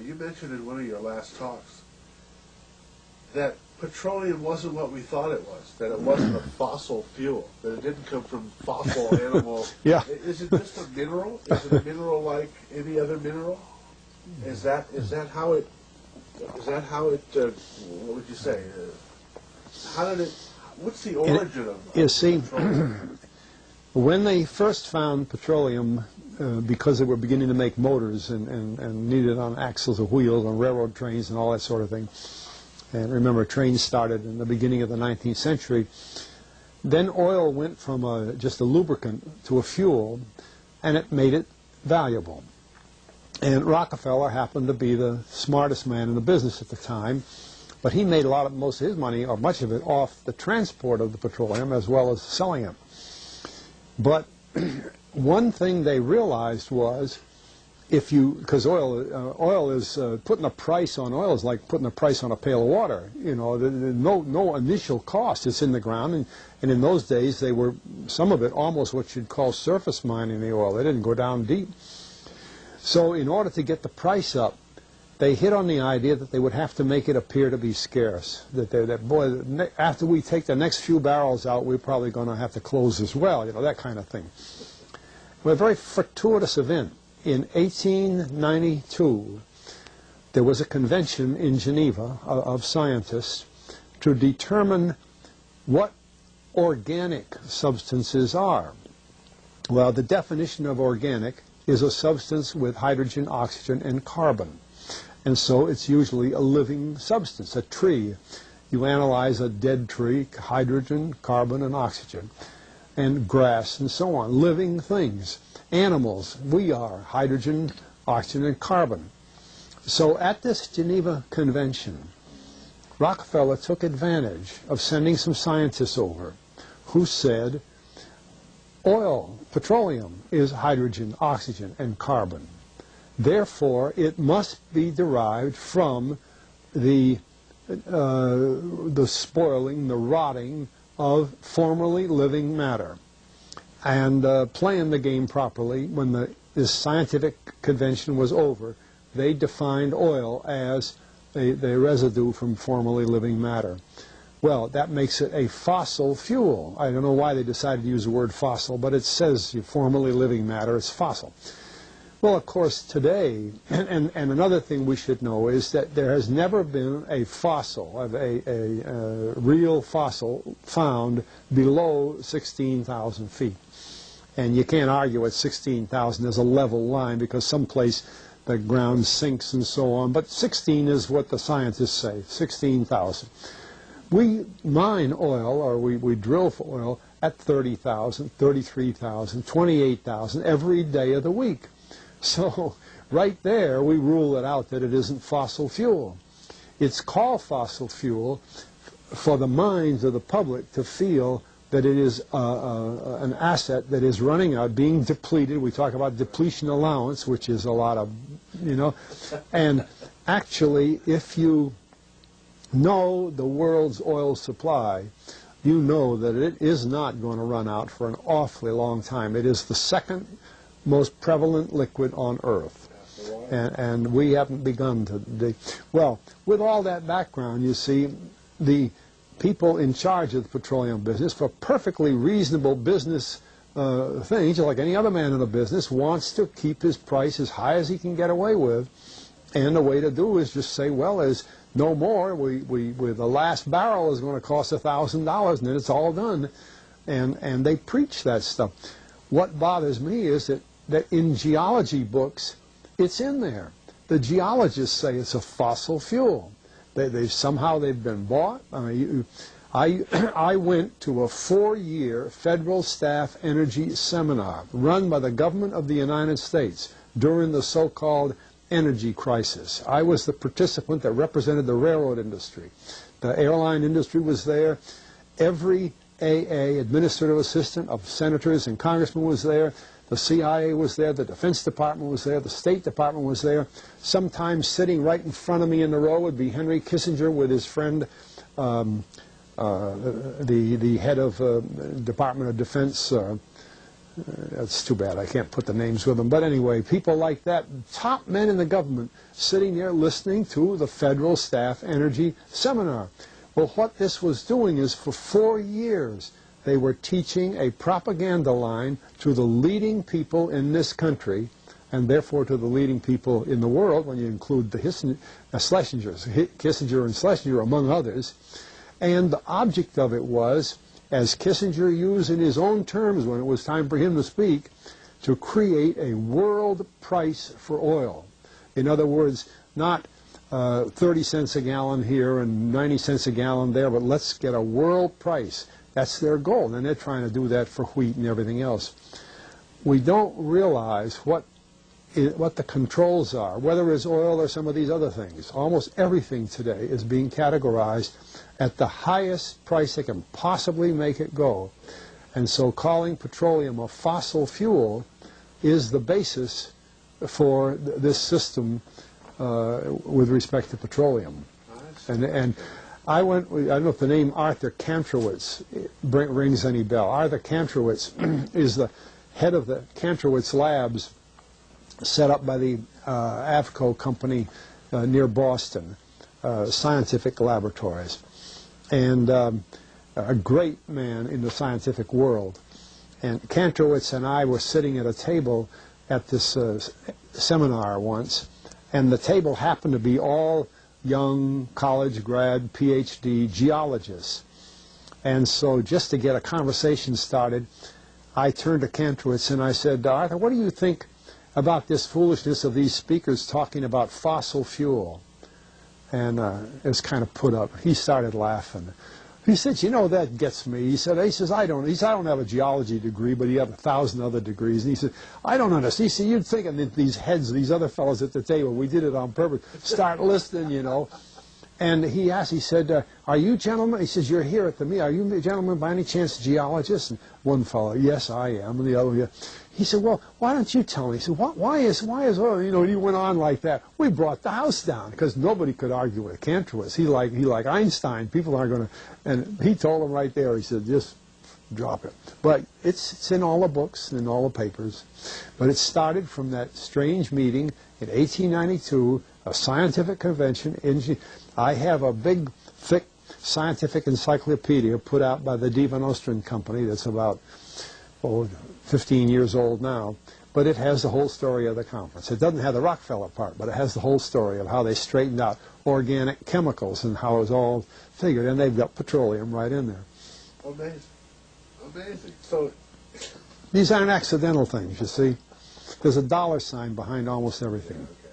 you mentioned in one of your last talks that petroleum wasn't what we thought it was, that it wasn't a fossil fuel, that it didn't come from fossil animal. Yeah. Is it just a mineral? Is it a mineral like any other mineral? Is that how it, what would you say? How did it, what's the origin of You see, petroleum? when they first found petroleum, because they were beginning to make motors and needed on axles of wheels on railroad trains and all that sort of thing, and remember, trains started in the beginning of the 19th century, then oil went from just a lubricant to a fuel, and it made it valuable. And Rockefeller happened to be the smartest man in the business at the time, but he made most of his money, or much of it, off the transport of the petroleum as well as selling it. But one thing they realized was, because oil is putting a price on oil is like putting a price on a pail of water. You know, no initial cost. It's in the ground, and in those days they were, some of it, almost what you'd call surface mining the oil. They didn't go down deep. So in order to get the price up, they hit on the idea that they would have to make it appear to be scarce. That boy, after we take the next few barrels out, we're probably going to have to close as well. You know, that kind of thing. Well, a very fortuitous event. In 1892, there was a convention in Geneva of scientists to determine what organic substances are. Well, the definition of organic is a substance with hydrogen, oxygen, and carbon. And so it's usually a living substance, a tree. You analyze a dead tree, hydrogen, carbon, and oxygen, and grass, and so on, living things. Animals, we are hydrogen, oxygen, and carbon. So at this Geneva Convention, Rockefeller took advantage of sending some scientists over who said, oil, petroleum, is hydrogen, oxygen, and carbon. Therefore, it must be derived from the spoiling, the rotting of formerly living matter. And playing the game properly, when this scientific convention was over, they defined oil as the residue from formerly living matter. Well, that makes it a fossil fuel. I don't know why they decided to use the word fossil, but it says formerly living matter, it's fossil. Well, of course, today, and another thing we should know is that there has never been a fossil, a real fossil, found below 16,000 feet. And you can't argue at 16,000 as a level line, because someplace the ground sinks and so on. But 16 is what the scientists say, 16,000. We mine oil, or we drill for oil, at 30,000, 33,000, 28,000 every day of the week. So right there we rule it out that it isn't fossil fuel. It's called fossil fuel for the minds of the public to feel that it is an asset that is running out, being depleted. We talk about depletion allowance, which is a lot of, you know. And actually, if you know the world's oil supply, you know that it is not going to run out for an awfully long time. It is the second most prevalent liquid on Earth. And we haven't begun to... Well, with all that background, you see, the people in charge of the petroleum business, for perfectly reasonable business things, just like any other man in the business, wants to keep his price as high as he can get away with. And the way to do is just say, well, there's no more. The last barrel is going to cost $1,000, and then it's all done. And they preach that stuff. What bothers me is that in geology books, it's in there. The geologists say it's a fossil fuel. Somehow they've been bought. I mean, I went to a 4-year federal staff energy seminar run by the government of the United States during the so-called energy crisis. I was the participant that represented the railroad industry. The airline industry was there. Every AA, administrative assistant of senators and congressmen, was there. The CIA was there, the Defense Department was there, the State Department was there. Sometimes sitting right in front of me in the row would be Henry Kissinger with his friend, the head of Department of Defense, That's too bad I can't put the names with them. But anyway, people like that, top men in the government, sitting there listening to the Federal Staff Energy Seminar. Well, what this was doing is for 4 years, they were teaching a propaganda line to the leading people in this country, and therefore to the leading people in the world, when you include the Schlesingers, Kissinger and Schlesinger, among others. And the object of it was, as Kissinger used in his own terms when it was time for him to speak, to create a world price for oil. In other words, not 30 cents a gallon here and 90 cents a gallon there, but let's get a world price. That's their goal, and they're trying to do that for wheat and everything else. We don't realize what the controls are, whether it's oil or some of these other things. Almost everything today is being categorized at the highest price they can possibly make it go. And so calling petroleum a fossil fuel is the basis for this system with respect to petroleum. And I don't know if the name Arthur Kantrowitz rings any bell. Arthur Kantrowitz is the head of the Kantrowitz Labs set up by the AFCO company near Boston, scientific laboratories. And a great man in the scientific world. And Kantrowitz and I were sitting at a table at this seminar once, and the table happened to be all young college grad, PhD geologists. And so just to get a conversation started, I turned to Kantrowitz and I said, Arthur, what do you think about this foolishness of these speakers talking about fossil fuel? And it was kind of put up. He started laughing. He said, you know, that gets me. He says, I don't have a geology degree, but he had 1,000 other degrees. And he said, I don't understand. He said, you'd think that these heads, these other fellows at the table, we did it on purpose, start listening, you know. And he asked, he said, are you gentlemen? He says, you're here at the meeting. Are you gentlemen by any chance geologists? And one fellow, yes, I am. And the other, yeah. He said, well, why don't you tell me? He said, why is oil? You know, and he went on like that. We brought the house down because nobody could argue with Kantrowitz. He like Einstein. People aren't going to. And he told him right there. He said, just drop it. But it's in all the books and in all the papers. But it started from that strange meeting in 1892, a scientific convention. I have a big, thick scientific encyclopedia put out by the Divan Ostrin Company that's about 15 years old now, but it has the whole story of the conference. It doesn't have the Rockefeller part, but it has the whole story of how they straightened out organic chemicals and how it was all figured, and they've got petroleum right in there. Amazing. Amazing. So these aren't accidental things, you see. There's a dollar sign behind almost everything. Okay.